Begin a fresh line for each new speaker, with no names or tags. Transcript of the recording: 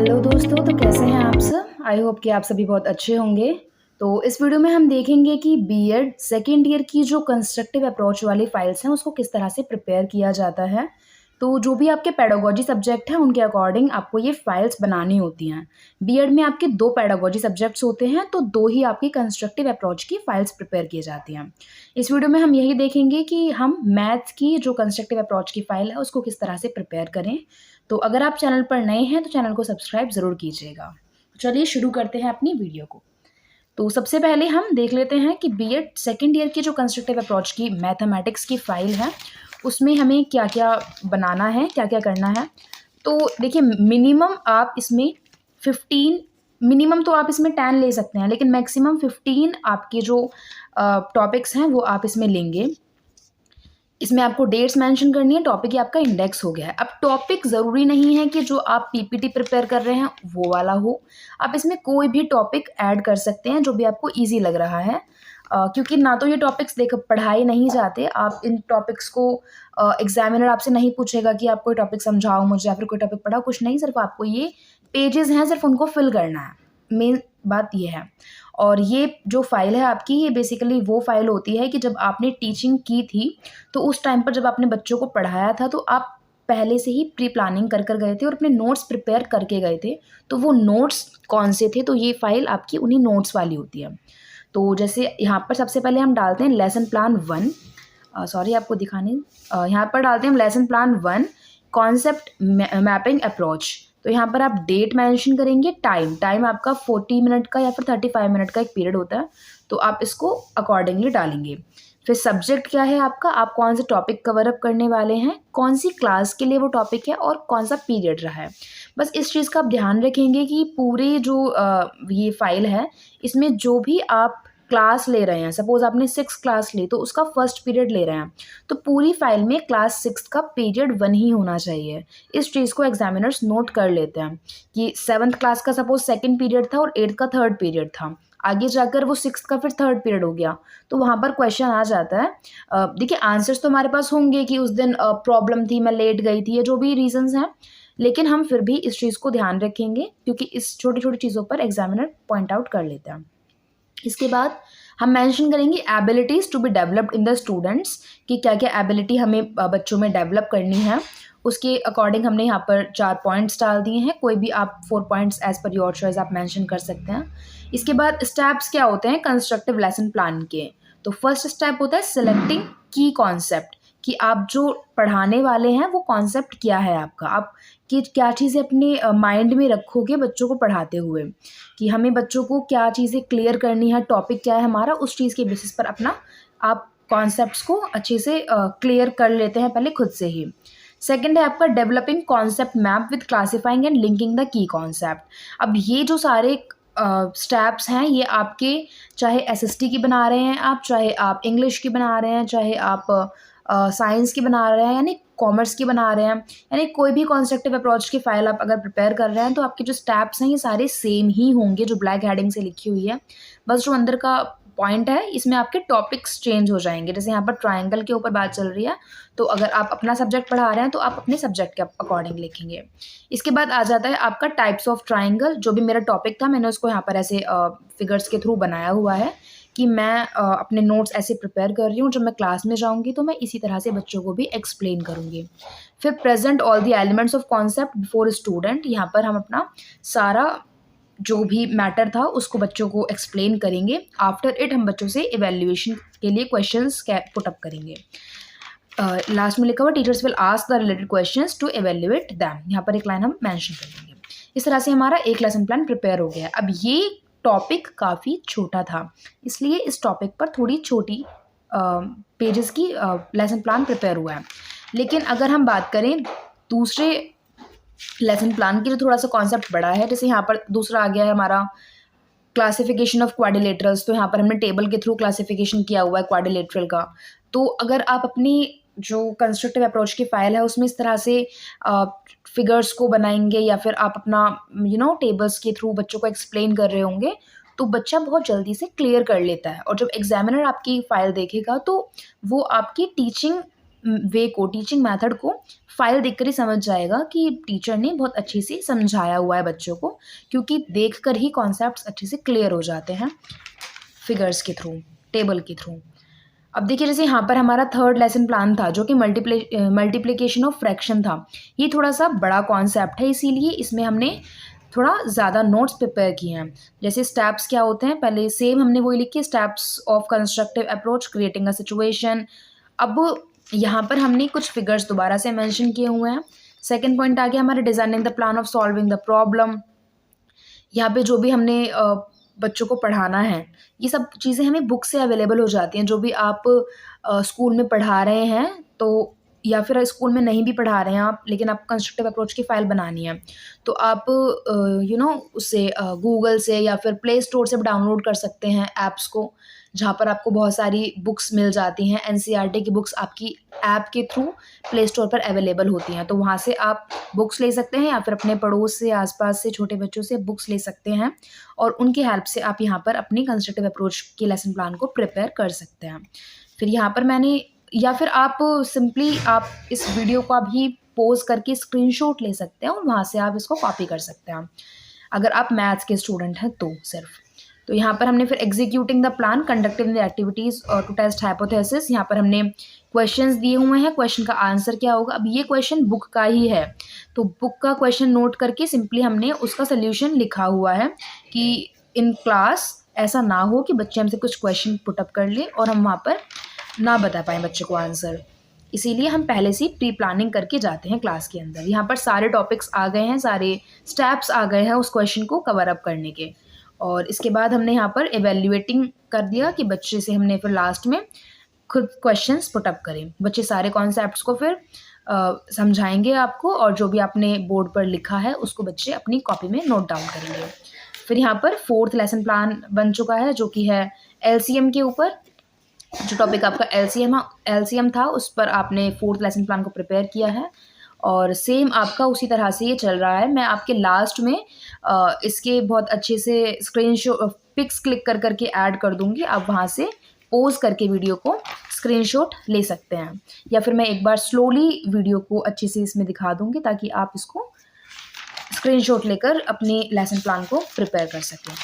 Hello दोस्तों, तो कैसे हैं आप सब? आई होप कि आप सभी बहुत अच्छे होंगे। तो इस वीडियो में हम देखेंगे कि बीएड सेकंड ईयर की जो कंस्ट्रक्टिव अप्रोच वाली फाइल्स हैं, उसको किस तरह से प्रिपेयर किया जाता है। तो जो भी आपके पेडागोजी सब्जेक्ट हैं, उनके अकॉर्डिंग आपको ये फाइल्स बनानी होती हैं। बीएड में आपके 2 पेडागोजी सब्जेक्ट्स होते हैं, तो 2 ही आपकी कंस्ट्रक्टिव अप्रोच की फाइल्स प्रिपेयर की जाती हैं। इस वीडियो में हम यही देखेंगे कि हम मैथ्स की जो कंस्ट्रक्टिव अप्रोच की फाइल है, उसको किस तरह से प्रिपेयर करें। तो अगर आप चैनल पर नए हैं तो चैनल को सब्सक्राइब ज़रूर कीजिएगा। चलिए शुरू करते हैं अपनी वीडियो को। तो सबसे पहले हम देख लेते हैं कि बीएड सेकंड ईयर की जो कंस्ट्रक्टिव अप्रोच की मैथमेटिक्स की फाइल है, उसमें हमें क्या-क्या बनाना है, क्या-क्या करना है। तो देखिए, मिनिमम आप इसमें 15 मिनिमम तो आप इसमें 10 ले सकते हैं, लेकिन मैक्सिमम 15 आपके जो टॉपिक्स हैं वो आप इसमें लेंगे। इसमें आपको डेट्स मेंशन करनी है, टॉपिक ही आपका इंडेक्स हो गया है। अब टॉपिक ज़रूरी नहीं है कि जो आप पीपीटी प्रिपेयर कर रहे हैं वो वाला हो, आप इसमें कोई भी टॉपिक ऐड कर सकते हैं जो भी आपको ईज़ी लग रहा है। क्योंकि ना तो ये टॉपिक्स पढ़ाए नहीं जाते, आप इन टॉपिक्स को एग्ज़ामिनर आपसे नहीं पूछेगा कि आप कोई टॉपिक समझाओ मुझे या फिर कोई टॉपिक पढ़ाओ, कुछ नहीं, सिर्फ़ आपको ये पेजेज़ हैं, सिर्फ़ उनको फिल करना है। मेन बात ये है। और ये जो फ़ाइल है आपकी, ये बेसिकली वो फ़ाइल होती है कि जब आपने टीचिंग की थी, तो उस टाइम पर जब आपने बच्चों को पढ़ाया था, तो आप पहले से ही प्री प्लानिंग कर गए थे और अपने नोट्स प्रिपेयर करके गए थे। तो वो नोट्स कौन से थे, तो ये फ़ाइल आपकी उन्हीं नोट्स वाली होती है। तो जैसे यहाँ पर सबसे पहले हम डालते हैं लेसन प्लान 1, सॉरी आपको दिखाने, यहाँ पर डालते हैं हम lesson plan 1 concept mapping approach. तो यहाँ पर आप डेट मेंशन करेंगे, टाइम आपका 40 मिनट का या फिर 35 मिनट का एक पीरियड होता है, तो आप इसको अकॉर्डिंगली डालेंगे। फिर सब्जेक्ट क्या है आपका, आप कौन से टॉपिक कवर अप करने वाले हैं, कौन सी क्लास के लिए वो टॉपिक है और कौन सा पीरियड रहा है। बस इस चीज़ का आप ध्यान रखेंगे कि पूरे जो ये फाइल है, इसमें जो भी आप क्लास ले रहे हैं, सपोज़ आपने 6 क्लास ली तो उसका फर्स्ट पीरियड ले रहे हैं, तो पूरी फाइल में क्लास 6 का पीरियड 1 ही होना चाहिए। इस चीज़ को एग्जामिनर्स नोट कर लेते हैं कि 7th क्लास का सपोज़ सेकंड पीरियड था और 8th का थर्ड पीरियड था, आगे जाकर वो 6th का फिर थर्ड पीरियड हो गया, तो वहाँ पर क्वेश्चन आ जाता है। देखिए, आंसर्स तो हमारे पास होंगे कि उस दिन प्रॉब्लम थी, मैं लेट गई थी, या जो भी रीजंस हैं, लेकिन हम फिर भी इस चीज़ को ध्यान रखेंगे क्योंकि इस छोटी-छोटी चीज़ों पर एग्जामिनर पॉइंट आउट कर लेते हैं। इसके बाद हम मेंशन करेंगे abilities to be developed in the students, कि क्या-क्या एबिलिटी हमें बच्चों में डेवलप करनी है। उसके अकॉर्डिंग हमने यहाँ पर 4 पॉइंट्स डाल दिए हैं, कोई भी आप 4 points as per your choice आप मेंशन कर सकते हैं। इसके बाद स्टेप्स क्या होते हैं कंस्ट्रक्टिव लेसन प्लान के। तो फर्स्ट स्टेप होता है सिलेक्टिंग की कॉन्सेप्ट, कि आप जो पढ़ाने वाले हैं वो कॉन्सेप्ट क्या है आपका, आप कि क्या चीज़ें अपने माइंड में रखोगे बच्चों को पढ़ाते हुए, कि हमें बच्चों को क्या चीज़ें क्लियर करनी है, टॉपिक क्या है हमारा, उस चीज़ के बेसिस पर अपना आप कॉन्सेप्ट्स को अच्छे से क्लियर कर लेते हैं पहले खुद से ही। सेकंड है आपका developing concept map with classifying and linking the key concept. अब ये जो सारे स्टेप्स हैं, ये आपके चाहे एसएसटी की बना रहे हैं आप, चाहे आप इंग्लिश की बना रहे हैं, चाहे आप साइंस की बना रहे हैं, यानी कॉमर्स की बना रहे हैं, यानी कोई भी कॉन्स्ट्रक्टिव अप्रोच की फाइल आप अगर प्रिपेयर कर रहे हैं, तो आपके जो स्टेप्स हैं ये सारे सेम ही होंगे जो ब्लैक हेडिंग से लिखी हुई है। बस जो अंदर का पॉइंट है, इसमें आपके टॉपिक्स चेंज हो जाएंगे। जैसे यहाँ पर ट्राइंगल के ऊपर बात चल रही है, तो अगर आप अपना सब्जेक्ट पढ़ा रहे हैं तो आप अपने सब्जेक्ट के अकॉर्डिंग लिखेंगे। इसके बाद आ जाता है आपका टाइप्स ऑफ ट्राइंगल। जो भी मेरा टॉपिक था, मैंने उसको यहाँ पर ऐसे फिगर्स के थ्रू बनाया हुआ है कि मैं अपने नोट्स ऐसे प्रिपेयर कर रही हूँ, जब मैं क्लास में जाऊँगी तो मैं इसी तरह से बच्चों को भी एक्सप्लेन करूँगी। फिर present all the elements of concept before student, यहाँ पर हम अपना सारा जो भी मैटर था उसको बच्चों को एक्सप्लेन करेंगे। आफ्टर इट हम बच्चों से इवेल्युएशन के लिए क्वेश्चंस पुट अप करेंगे। लास्ट में लिखा हुआ teachers will ask the related questions to evaluate them, यहाँ पर एक लाइन हम मेंशन कर देंगे। इस तरह से हमारा एक लेसन प्लान प्रिपेयर हो गया। अब ये टॉपिक काफ़ी छोटा था, इसलिए इस टॉपिक पर थोड़ी छोटी पेजेस की लेसन प्लान प्रिपेयर हुआ है। लेकिन अगर हम बात करें दूसरे लेसन प्लान की, जो थोड़ा सा कॉन्सेप्ट बड़ा है, जैसे यहाँ पर दूसरा आ गया है हमारा क्लासिफिकेशन ऑफ क्वाड्रिलेटरल्स, तो यहाँ पर हमने टेबल के थ्रू क्लासिफिकेशन किया हुआ है क्वाड्रिलेटरल का। तो अगर आप अपनी जो कंस्ट्रक्टिव अप्रोच की फाइल है उसमें इस तरह से फिगर्स को बनाएंगे, या फिर आप अपना टेबल्स के थ्रू बच्चों को एक्सप्लेन कर रहे होंगे, तो बच्चा बहुत जल्दी से क्लियर कर लेता है। और जब एग्जामिनर आपकी फ़ाइल देखेगा तो वो आपकी टीचिंग वे को, टीचिंग मेथड को फ़ाइल देखकर ही समझ जाएगा कि टीचर ने बहुत अच्छे से समझाया हुआ है बच्चों को, क्योंकि देखकर ही कॉन्सेप्ट्स अच्छे से क्लियर हो जाते हैं फिगर्स के थ्रू, टेबल के थ्रू। अब देखिए जैसे यहाँ पर हमारा थर्ड लेसन प्लान था जो कि मल्टीप्लिकेशन ऑफ फ्रैक्शन था। ये थोड़ा-सा बड़ा कॉन्सेप्ट है, इसीलिए इसमें हमने थोड़ा ज़्यादा नोट्स प्रिपेयर किए हैं। जैसे स्टेप्स क्या होते हैं, पहले सेम हमने वही लिखे, steps of constructive approach creating a situation. अब यहाँ पर हमने कुछ फिगर्स दोबारा से मेंशन किए हुए हैं। सेकंड पॉइंट आ गया हमारा designing the plan of solving the problem. यहाँ पे जो भी हमने बच्चों को पढ़ाना है, ये सब चीज़ें हमें बुक से अवेलेबल हो जाती हैं। जो भी आप स्कूल में पढ़ा रहे हैं, तो या फिर स्कूल में नहीं भी पढ़ा रहे हैं आप, लेकिन आपको कंस्ट्रक्टिव अप्रोच की फ़ाइल बनानी है, तो आप उससे गूगल से या फिर प्ले स्टोर से भी डाउनलोड कर सकते हैं ऐप्स को, जहाँ पर आपको बहुत सारी बुक्स मिल जाती हैं। एनसीईआरटी की बुक्स आपकी ऐप के थ्रू प्ले स्टोर पर अवेलेबल होती हैं, तो वहाँ से आप बुक्स ले सकते हैं या फिर अपने पड़ोस से, आस-पास से छोटे बच्चों से बुक्स ले सकते हैं और उनकी हेल्प से आप यहाँ पर अपनी कंस्ट्रक्टिव अप्रोच के लेसन प्लान को प्रिपेयर कर सकते हैं। फिर यहाँ पर मैंने, या फिर आप सिंपली आप इस वीडियो को अभी पॉज़ करके स्क्रीनशॉट ले सकते हैं और वहाँ से आप इसको कॉपी कर सकते हैं, अगर आप मैथ्स के स्टूडेंट हैं तो सिर्फ। तो यहाँ पर हमने फिर executing the plan conducting the activities to test hypothesis, यहाँ पर हमने क्वेश्चंस दिए हुए हैं, क्वेश्चन का आंसर क्या होगा। अब ये क्वेश्चन बुक का ही है, तो बुक का क्वेश्चन नोट करके सिंपली हमने उसका सोल्यूशन लिखा हुआ है कि इन क्लास ऐसा ना हो कि बच्चे हमसे कुछ क्वेश्चन पुटअप कर ले और हम वहाँ पर ना बता पाएँ बच्चे को आंसर। इसीलिए हम पहले से प्री प्लानिंग करके जाते हैं क्लास के अंदर। यहाँ पर सारे टॉपिक्स आ गए हैं, सारे स्टेप्स आ गए हैं उस क्वेश्चन को कवर अप करने के। और इसके बाद हमने यहाँ पर इवैल्यूएटिंग कर दिया कि बच्चे से हमने फिर लास्ट में खुद क्वेश्चंस पुटअप करें। बच्चे सारे कॉन्सेप्ट्स को फिर समझाएंगे आपको, और जो भी आपने बोर्ड पर लिखा है उसको बच्चे अपनी कॉपी में नोट डाउन करेंगे। फिर यहाँ पर फोर्थ लेसन प्लान बन चुका है जो कि है एलसीएम के ऊपर। जो टॉपिक आपका एलसीएम था उस पर आपने फोर्थ लेसन प्लान को प्रिपेयर किया है, और सेम आपका उसी तरह से ये चल रहा है। मैं आपके लास्ट में इसके बहुत अच्छे से स्क्रीनशॉट पिक्स क्लिक कर करके ऐड कर दूँगी, आप वहाँ से पॉज़ करके वीडियो को स्क्रीनशॉट ले सकते हैं, या फिर मैं एक बार स्लोली वीडियो को अच्छे से इसमें दिखा दूँगी ताकि आप इसको स्क्रीनशॉट लेकर अपने लेसन प्लान को प्रिपेयर कर सकें।